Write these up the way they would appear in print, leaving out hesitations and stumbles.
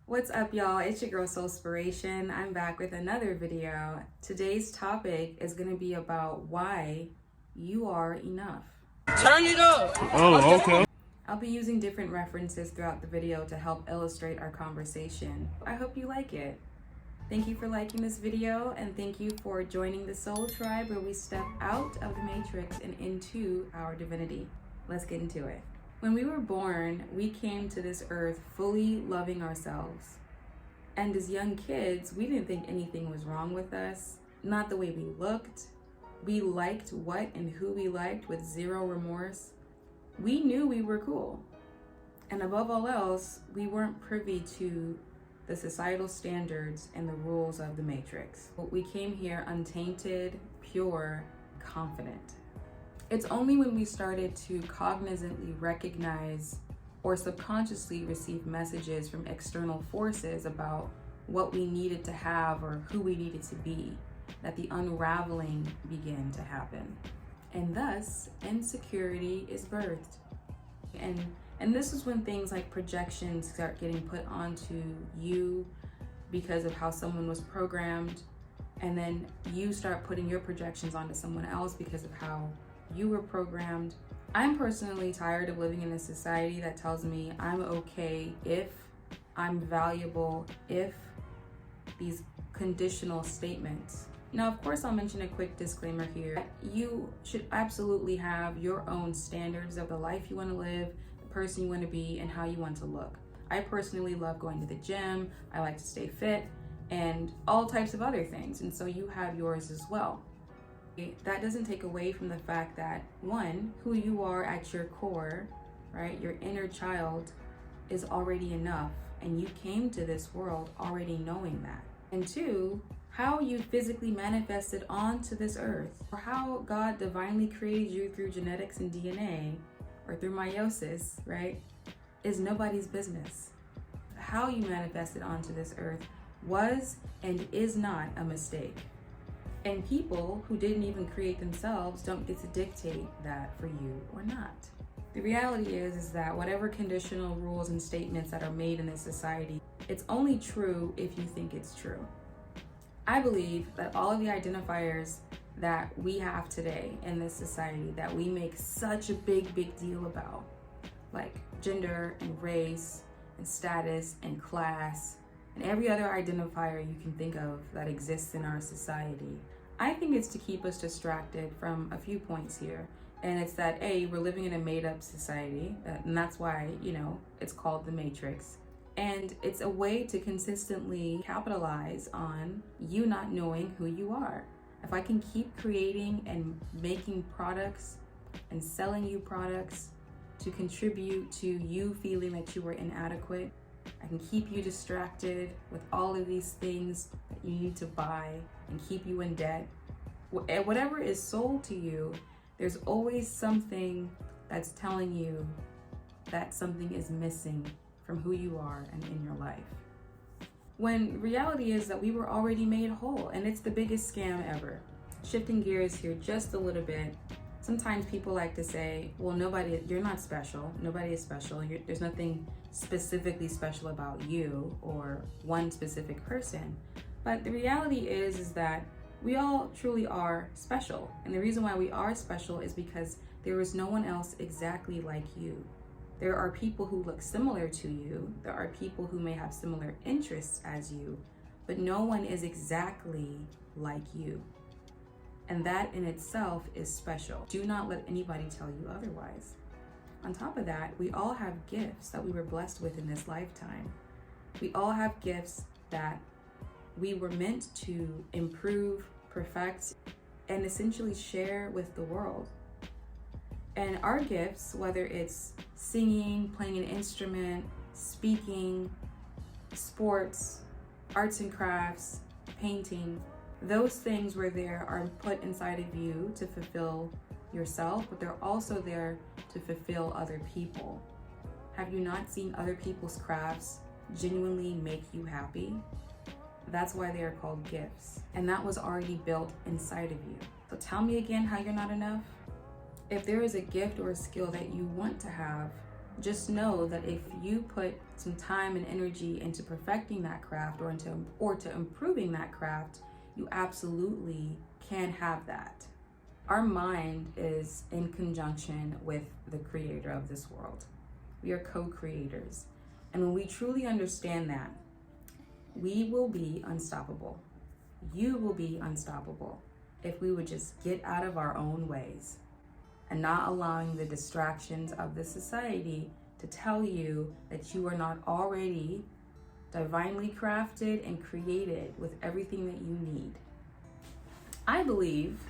What's up, y'all? It's your girl Soulspiration. I'm back with another video. Today's topic is going to be about why you are enough. Turn it up. Oh, okay. I'll be using different references throughout the video to help illustrate our conversation. I hope you like it. Thank you for liking this video, and thank you for joining the Soul Tribe, where we step out of the matrix and into our divinity. Let's get into it. When we were born, we came to this earth fully loving ourselves. And as young kids, we didn't think anything was wrong with us, not the way we looked. We liked what and who we liked with zero remorse. We knew we were cool. And above all else, we weren't privy to the societal standards and the rules of the matrix. We came here untainted, pure, confident. It's only when we started to cognizantly recognize or subconsciously receive messages from external forces about what we needed to have or who we needed to be that the unraveling began to happen. And thus, insecurity is birthed. And this is when things like projections start getting put onto you because of how someone was programmed, and then you start putting your projections onto someone else because of how you were programmed. I'm personally tired of living in a society that tells me I'm okay if, I'm valuable if, these conditional statements. Now, of course, I'll mention a quick disclaimer here. You should absolutely have your own standards of the life you want to live, the person you want to be, and how you want to look. I personally love going to the gym. I like to stay fit and all types of other things. And so you have yours as well. That doesn't take away from the fact that, one, who you are at your core, right? Your inner child is already enough, and you came to this world already knowing that. And two, how you physically manifested onto this earth, or how God divinely created you through genetics and DNA, or through meiosis, right, is nobody's business. How you manifested onto this earth was and is not a mistake. And people who didn't even create themselves don't get to dictate that for you or not. The reality is that whatever conditional rules and statements that are made in this society, it's only true if you think it's true. I believe that all of the identifiers that we have today in this society that we make such a big deal about, like gender and race and status and class, and every other identifier you can think of that exists in our society, I think it's to keep us distracted from a few points here. And it's that, A, we're living in a made-up society, and that's why, it's called the Matrix. And it's a way to consistently capitalize on you not knowing who you are. If I can keep creating and making products and selling you products to contribute to you feeling that you are inadequate, I can keep you distracted with all of these things that you need to buy and keep you in debt. Whatever is sold to you, there's always something that's telling you that something is missing from who you are and in your life. When reality is that we were already made whole, and it's the biggest scam ever. Shifting gears here just a little bit. Sometimes people like to say, well, you're not special. Nobody is special. There's nothing specifically special about you or one specific person. But the reality is that we all truly are special. And the reason why we are special is because there is no one else exactly like you. There are people who look similar to you. There are people who may have similar interests as you, but no one is exactly like you. And that in itself is special. Do not let anybody tell you otherwise. On top of that, we all have gifts that we were blessed with in this lifetime. We all have gifts that we were meant to improve, perfect, and essentially share with the world. And our gifts, whether it's singing, playing an instrument, speaking, sports, arts and crafts, painting, those things were there are put inside of you to fulfill yourself, but they're also there to fulfill other people. Have you not seen other people's crafts genuinely make you happy? That's why they are called gifts. And that was already built inside of you. So tell me again how you're not enough. If there is a gift or a skill that you want to have, Just know that if you put some time and energy into perfecting that craft or to improving that craft, you absolutely can have that. Our mind is in conjunction with the creator of this world. We are co-creators. And when we truly understand that, we will be unstoppable. You will be unstoppable if we would just get out of our own ways and not allowing the distractions of this society to tell you that you are not already divinely crafted and created with everything that you need. I believe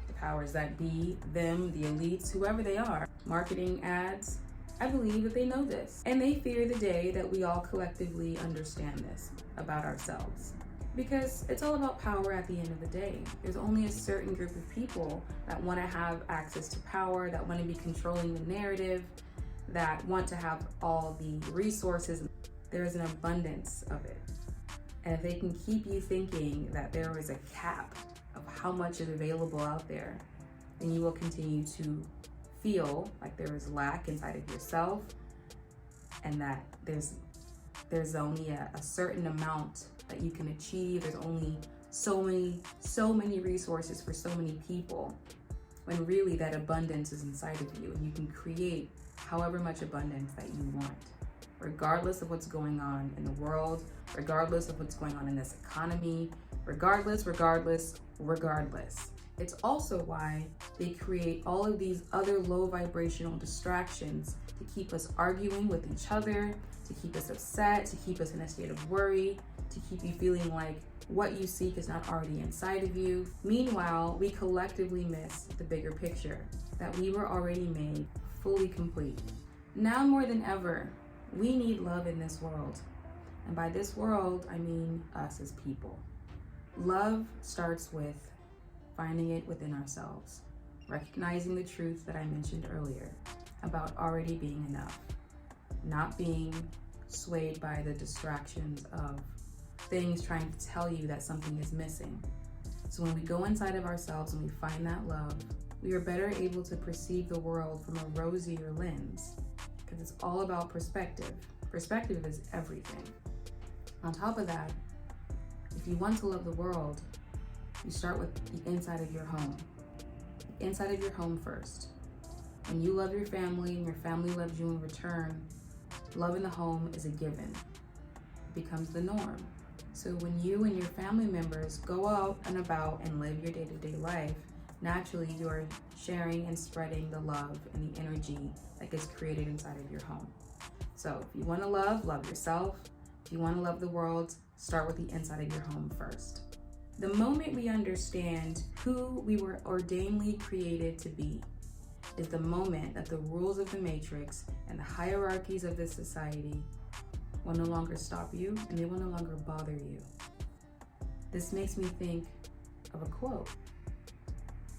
the powers that be, them, the elites, whoever they are, marketing, ads, I believe that they know this. And they fear the day that we all collectively understand this about ourselves. Because it's all about power at the end of the day. There's only a certain group of people that want to have access to power, that want to be controlling the narrative, that want to have all the resources. There's an abundance of it. And if they can keep you thinking that there is a cap of how much is available out there, then you will continue to feel like there is lack inside of yourself, and that there's only a certain amount that you can achieve. There's only so many resources for so many people, when really that abundance is inside of you, and you can create however much abundance that you want, regardless of what's going on in the world, regardless of what's going on in this economy, regardless. It's also why they create all of these other low vibrational distractions to keep us arguing with each other, to keep us upset, to keep us in a state of worry, to keep you feeling like what you seek is not already inside of you. Meanwhile, we collectively miss the bigger picture, that we were already made fully complete. Now more than ever, we need love in this world. And by this world, I mean us as people. Love starts with finding it within ourselves, recognizing the truth that I mentioned earlier about already being enough, not being swayed by the distractions of things trying to tell you that something is missing. So when we go inside of ourselves and we find that love, we are better able to perceive the world from a rosier lens, because it's all about perspective. Perspective is everything. On top of that, if you want to love the world, you start with the inside of your home. The inside of your home first. When you love your family and your family loves you in return, love in the home is a given. It becomes the norm. So when you and your family members go out and about and live your day-to-day life, naturally you are sharing and spreading the love and the energy that gets created inside of your home. So if you want to love yourself. If you want to love the world, start with the inside of your home first. The moment we understand who we were ordainedly created to be is the moment that the rules of the matrix and the hierarchies of this society will no longer stop you, and they will no longer bother you. This makes me think of a quote.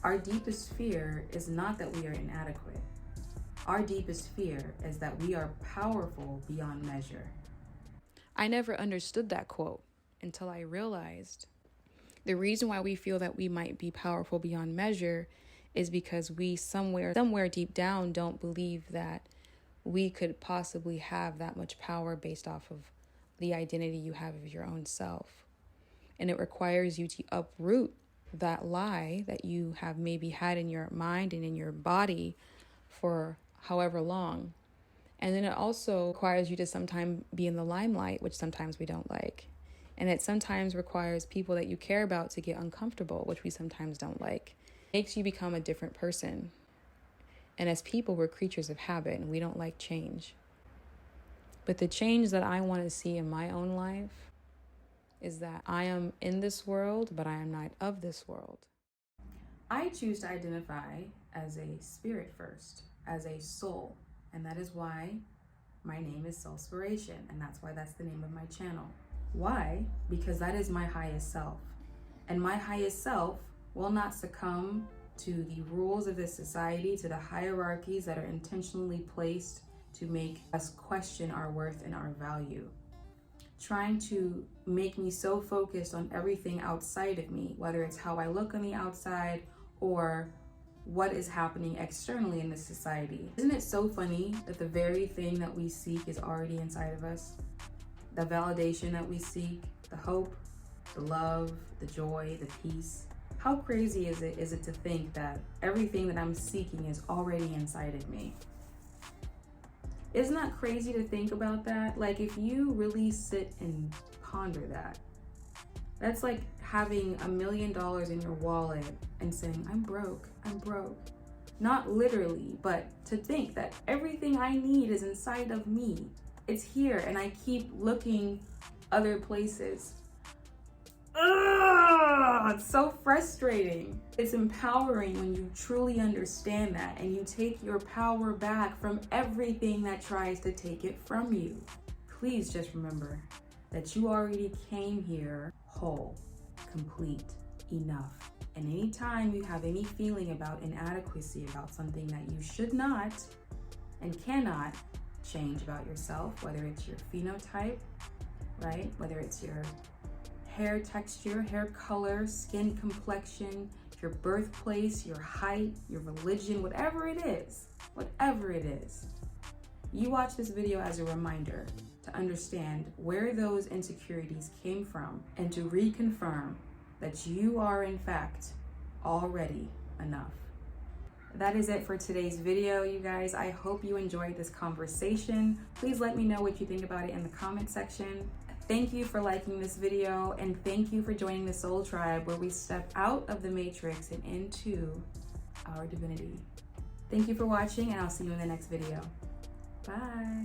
Our deepest fear is not that we are inadequate. Our deepest fear is that we are powerful beyond measure. I never understood that quote until I realized the reason why we feel that we might be powerful beyond measure is because we somewhere deep down don't believe that we could possibly have that much power based off of the identity you have of your own self. And it requires you to uproot that lie that you have maybe had in your mind and in your body for however long. And then it also requires you to sometimes be in the limelight, which sometimes we don't like. And it sometimes requires people that you care about to get uncomfortable, which we sometimes don't like. It makes you become a different person. And as people, we're creatures of habit and we don't like change. But the change that I want to see in my own life is that I am in this world, but I am not of this world. I choose to identify as a spirit first, as a soul. And that is why my name is Soulspiration, and that's why that's the name of my channel. Why? Because that is my highest self. And my highest self will not succumb to the rules of this society, to the hierarchies that are intentionally placed to make us question our worth and our value. Trying to make me so focused on everything outside of me, whether it's how I look on the outside or what is happening externally in this society. Isn't it so funny that the very thing that we seek is already inside of us? The validation that we seek, the hope, the love, the joy, the peace. How crazy is it to think that everything that I'm seeking is already inside of me? Isn't that crazy to think about that? Like, if you really sit and ponder that, that's like having $1 million in your wallet and saying, I'm broke, I'm broke. Not literally, but to think that everything I need is inside of me. It's here, and I keep looking other places. Ugh, it's so frustrating. It's empowering when you truly understand that and you take your power back from everything that tries to take it from you. Please just remember that you already came here whole, complete, enough. And anytime you have any feeling about inadequacy, about something that you should not and cannot change about yourself, whether it's your phenotype, right? Whether it's your hair texture, hair color, skin complexion, your birthplace, your height, your religion, whatever it is, you watch this video as a reminder to understand where those insecurities came from and to reconfirm that you are in fact already enough. That is it for today's video, you guys. I hope you enjoyed this conversation. Please let me know what you think about it in the comment section. Thank you for liking this video, and thank you for joining the Soul Tribe, where we step out of the matrix and into our divinity. Thank you for watching, and I'll see you in the next video. Bye.